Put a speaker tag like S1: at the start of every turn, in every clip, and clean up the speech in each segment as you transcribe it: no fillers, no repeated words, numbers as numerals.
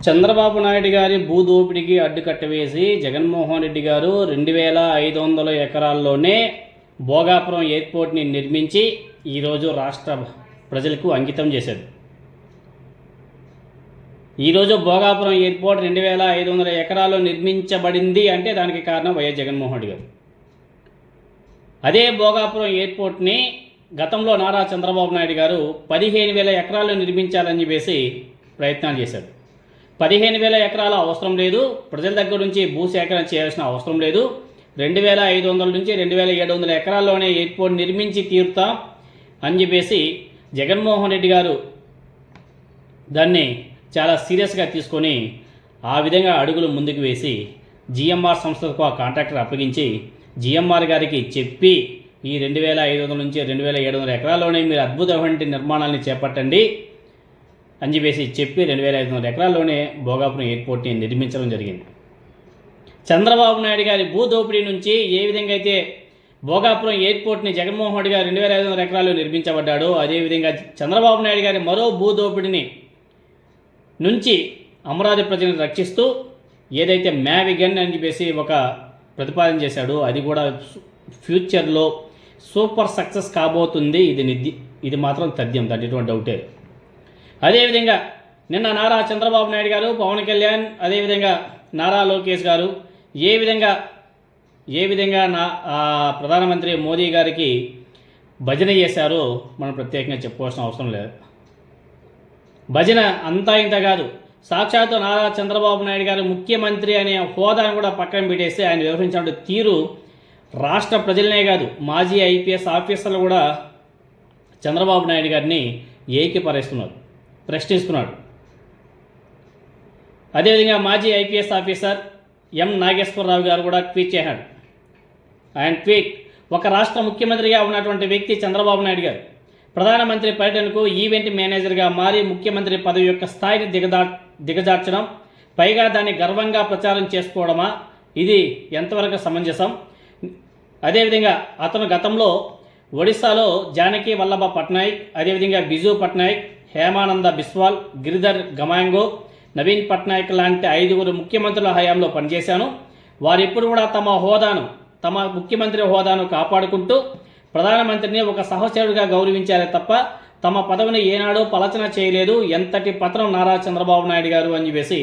S1: చంద్రబాబు నాయుడు గారి భూదోపిడికి అడ్డుకట్ట వేసి జగన్మోహన్ రెడ్డి గారు 2500 ఎకరాల్లోనే భోగాపురం ఎయిర్పోర్ట్ని నిర్మించి ఈరోజు రాష్ట్ర ప్రజలకు అంకితం చేశారు. ఈరోజు భోగాపురం ఎయిర్పోర్ట్ 2500 ఎకరాల్లో నిర్మించబడింది అంటే దానికి కారణం వైఎస్ జగన్మోహన్ రెడ్డి గారు. అదే భోగాపురం ఎయిర్పోర్ట్ని గతంలో నారా చంద్రబాబు నాయుడు గారు 15,000 ఎకరాల్లో నిర్మించాలని చెప్పేసి ప్రయత్నాలు చేశారు. 15,000 ఎకరాల అవసరం లేదు, ప్రజల దగ్గర నుంచి భూసేకరణ చేయాల్సిన అవసరం లేదు, 2,500 నుంచి 2,700 ఎకరాల్లోనే ఎయిర్పోర్ట్ నిర్మించి తీరుతాం అని చెప్పేసి జగన్మోహన్ రెడ్డి గారు దాన్ని చాలా సీరియస్గా తీసుకొని ఆ విధంగా అడుగులు ముందుకు వేసి జిఎంఆర్ సంస్థకు ఆ కాంట్రాక్టర్ అప్పగించి జిఎంఆర్ గారికి చెప్పి ఈ 2,500 నుంచి 2,700 ఎకరాల్లోనే మీరు అద్భుతమైన నిర్మాణాలని చేపట్టండి అని చెప్పేసి చెప్పి 2,500 ఎకరాల్లోనే భోగాపురం ఎయిర్పోర్ట్ని నిర్మించడం జరిగింది. చంద్రబాబు నాయుడు గారి భూదోపిడీ నుంచి ఏ విధంగా అయితే భోగాపురం ఎయిర్పోర్ట్ని జగన్మోహన్ రెడ్డి గారు 2,500 ఎకరాల్లో నిర్మించబడ్డాడో అదేవిధంగా చంద్రబాబు నాయుడు గారి మరో భూదోపిడిని నుంచి అమరావతి ప్రజలను రక్షిస్తూ ఏదైతే మ్యావిగన్ అని చెప్పేసి ఒక ప్రతిపాదన చేశాడో అది కూడా ఫ్యూచర్లో సూపర్ సక్సెస్ కాబోతుంది. ఇది మాత్రం తథ్యం, దాంట్లో ఎటువంటి డౌటే. అదేవిధంగా నిన్న నారా చంద్రబాబు నాయుడు గారు, పవన్ కళ్యాణ్, అదేవిధంగా నారా లోకేష్ గారు ఏ విధంగా ప్రధానమంత్రి మోదీ గారికి భజన చేశారో మనం ప్రత్యేకంగా చెప్పుకోవాల్సిన అవసరం లేదు. భజన అంతా ఇంత కాదు, సాక్షాత్తు నారా చంద్రబాబు నాయుడు గారు ముఖ్యమంత్రి అనే హోదాను కూడా పక్కన పెట్టేస్తే ఆయన వ్యవహరించిన తీరు రాష్ట్ర ప్రజలనే కాదు మాజీ ఐపీఎస్ ఆఫీసర్లు కూడా చంద్రబాబు నాయుడు గారిని ఏకీపరుస్తున్నారు, ప్రశ్నిస్తున్నాడు. అదేవిధంగా మాజీ ఐపీఎస్ ఆఫీసర్ ఎం నాగేశ్వరరావు గారు కూడా ట్వీట్ చేశాడు. ఆయన ట్వీట్: ఒక రాష్ట్ర ముఖ్యమంత్రిగా ఉన్నటువంటి వ్యక్తి చంద్రబాబు నాయుడు గారు ప్రధానమంత్రి పర్యటనకు ఈవెంట్ మేనేజర్గా మారి ముఖ్యమంత్రి పదవి యొక్క స్థాయిని దిగజార్చడం, పైగా దాన్ని గర్వంగా ప్రచారం చేసుకోవడమా, ఇది ఎంతవరకు సమంజసం? అదేవిధంగా అతను గతంలో ఒడిశాలో జానకి వల్లభ పట్నాయక్, అదేవిధంగా బిజు పట్నాయక్, హేమానంద బిస్వాల్, గిరిధర్ గమాంగో, నవీన్ పట్నాయక్ లాంటి 5 ముఖ్యమంత్రుల హయాంలో పనిచేశాను. వారిప్పుడు కూడా తమ ముఖ్యమంత్రి హోదాను కాపాడుకుంటూ ప్రధానమంత్రిని ఒక సహచరుడిగా గౌరవించారే తప్ప తమ పదవిని ఏనాడో పలచన చేయలేదు. ఎంతటి పత్రం నారా చంద్రబాబు నాయుడు గారు అని చెప్పేసి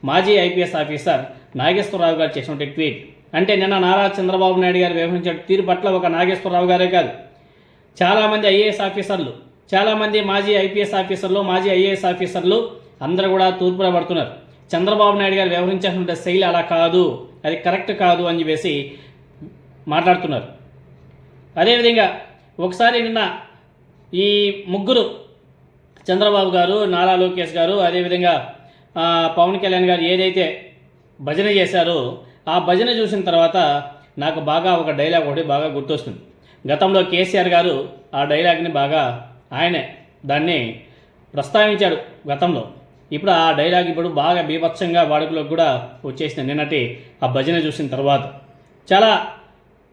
S1: మాజీ ఐపీఎస్ ఆఫీసర్ నాగేశ్వరరావు గారు చేసినటువంటి ట్వీట్. అంటే నిన్న నారా చంద్రబాబు నాయుడు గారు వ్యవహరించిన తీరు పట్ల ఒక నాగేశ్వరరావు గారే కాదు, చాలామంది ఐఏఎస్ ఆఫీసర్లు, చాలామంది మాజీ ఐపీఎస్ ఆఫీసర్లు, మాజీ ఐఏఎస్ ఆఫీసర్లు అందరూ కూడా తూర్పున పడుతున్నారు. చంద్రబాబు నాయుడు గారు వ్యవహరించాల్సిన శైలి అలా కాదు, అది కరెక్ట్ కాదు అని చెప్పేసి మాట్లాడుతున్నారు. అదేవిధంగా ఒకసారి నిన్న ఈ ముగ్గురు చంద్రబాబు గారు, నారా లోకేష్ గారు, అదేవిధంగా పవన్ కళ్యాణ్ గారు ఏదైతే భజన చేశారో ఆ భజన చూసిన తర్వాత నాకు ఒక డైలాగ్ ఒకటి బాగా గుర్తొస్తుంది. గతంలో కేసీఆర్ గారు ఆ డైలాగ్ని ఆయనే దాన్ని ప్రస్తావించాడు గతంలో. ఇప్పుడు ఆ డైలాగ్ ఇప్పుడు బాగా బీభత్సంగా వాడుకలోకి కూడా వచ్చేసింది నిన్నటి ఆ భజన చూసిన తర్వాత. చాలా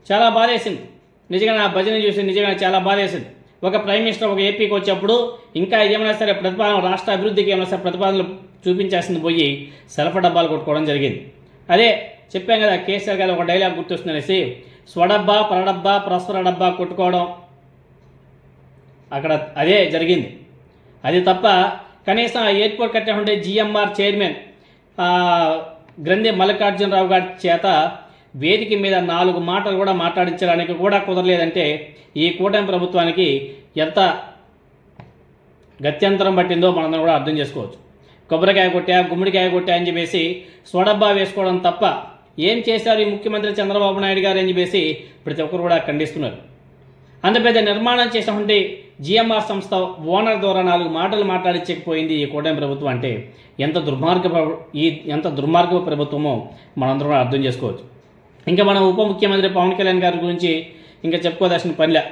S1: చాలా బాధేసింది నిజంగా. ఆ భజన చూసి నిజంగా చాలా బాధేసింది. ఒక ప్రైమ్ మినిస్టర్ ఒక ఏపీకి వచ్చేప్పుడు ఇంకా ఏమైనా సరే ప్రతిపాదన, రాష్ట్ర అభివృద్ధికి ఏమైనా సరే ప్రతిపాదనలు చూపించాల్సింది పోయి సెల్ఫ్ డబ్బాలు కొట్టుకోవడం జరిగింది. అదే చెప్పాం కదా, కేసీఆర్ గారు ఒక డైలాగ్ గుర్తొస్తుంది అనేసి, స్వడబ్బా, పరడబ్బా, పరస్పర డబ్బా కొట్టుకోవడం అక్కడ అదే జరిగింది. అది తప్ప కనీసం ఎయిర్పోర్ట్ కట్టినటువంటి జిఎంఆర్ చైర్మన్ గ్రంథి మల్లికార్జునరావు గారి చేత వేదిక మీద 4 మాటలు కూడా మాట్లాడించడానికి కూడా కుదరలేదంటే ఈ కూటమి ప్రభుత్వానికి ఎంత గత్యంతరం పట్టిందో మనందరం కూడా అర్థం చేసుకోవచ్చు. కొబ్బరికాయ కొట్టా, గుమ్మడికాయ కొట్టా అని చెప్పేసి స్వడబ్బా వేసుకోవడం తప్ప ఏం చేశారు ఈ ముఖ్యమంత్రి చంద్రబాబు నాయుడు గారు అని చెప్పేసి ప్రతి ఒక్కరు కూడా ఖండిస్తున్నారు. అంత పెద్ద నిర్మాణం చేసినటువంటి జిఎంఆర్ సంస్థ ఓనర్ ద్వారా 4 మాటలు మాట్లాడించకపోయింది ఈ కూటమి ప్రభుత్వం అంటే ఎంత దుర్మార్గ ప్రభుత్వమో మనందరం అర్థం చేసుకోవచ్చు. ఇంకా మనం ఉప ముఖ్యమంత్రి పవన్ కళ్యాణ్ గారి గురించి ఇంకా చెప్పుకోదాల్సిన పనిలే.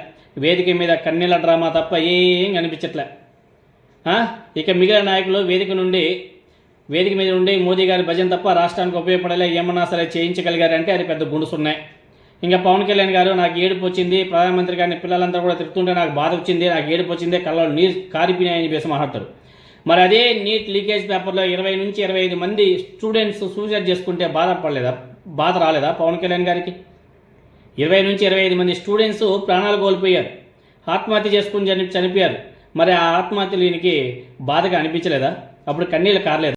S1: వేదిక మీద కన్నీళ్ళ డ్రామా తప్ప ఏం కనిపించట్లే. ఇక మిగిలిన నాయకులు వేదిక మీద ఉండి మోదీ గారి భజన తప్ప రాష్ట్రానికి ఉపయోగపడలే, ఏమన్నా సరే చేయించగలిగారంటే అది పెద్ద గుండుసున్నాయి. ఇంకా పవన్ కళ్యాణ్ గారు నాకు ఏడుపు వచ్చింది, ప్రధానమంత్రి గారిని పిల్లలంతా కూడా తిరుగుతుంటే నాకు బాధ వచ్చింది, నాకు ఏడుపు వచ్చింది, కళ్ళలో నీరు కారిపోయినాయని చెప్పేసి మాట్లాడతారు. మరి అదే నీట్ లీకేజ్ పేపర్లో 20 నుంచి 25 మంది స్టూడెంట్స్ సూసైడ్ చేసుకుంటే బాధ రాలేదా పవన్ కళ్యాణ్ గారికి? 20 నుంచి 25 మంది స్టూడెంట్స్ ప్రాణాలు కోల్పోయారు, ఆత్మహత్య చేసుకుని చనిపోయారు. మరి ఆ ఆత్మహత్యలు ఈయనకి బాధగా అనిపించలేదా? అప్పుడు కన్నీళ్ళు కారలేదా?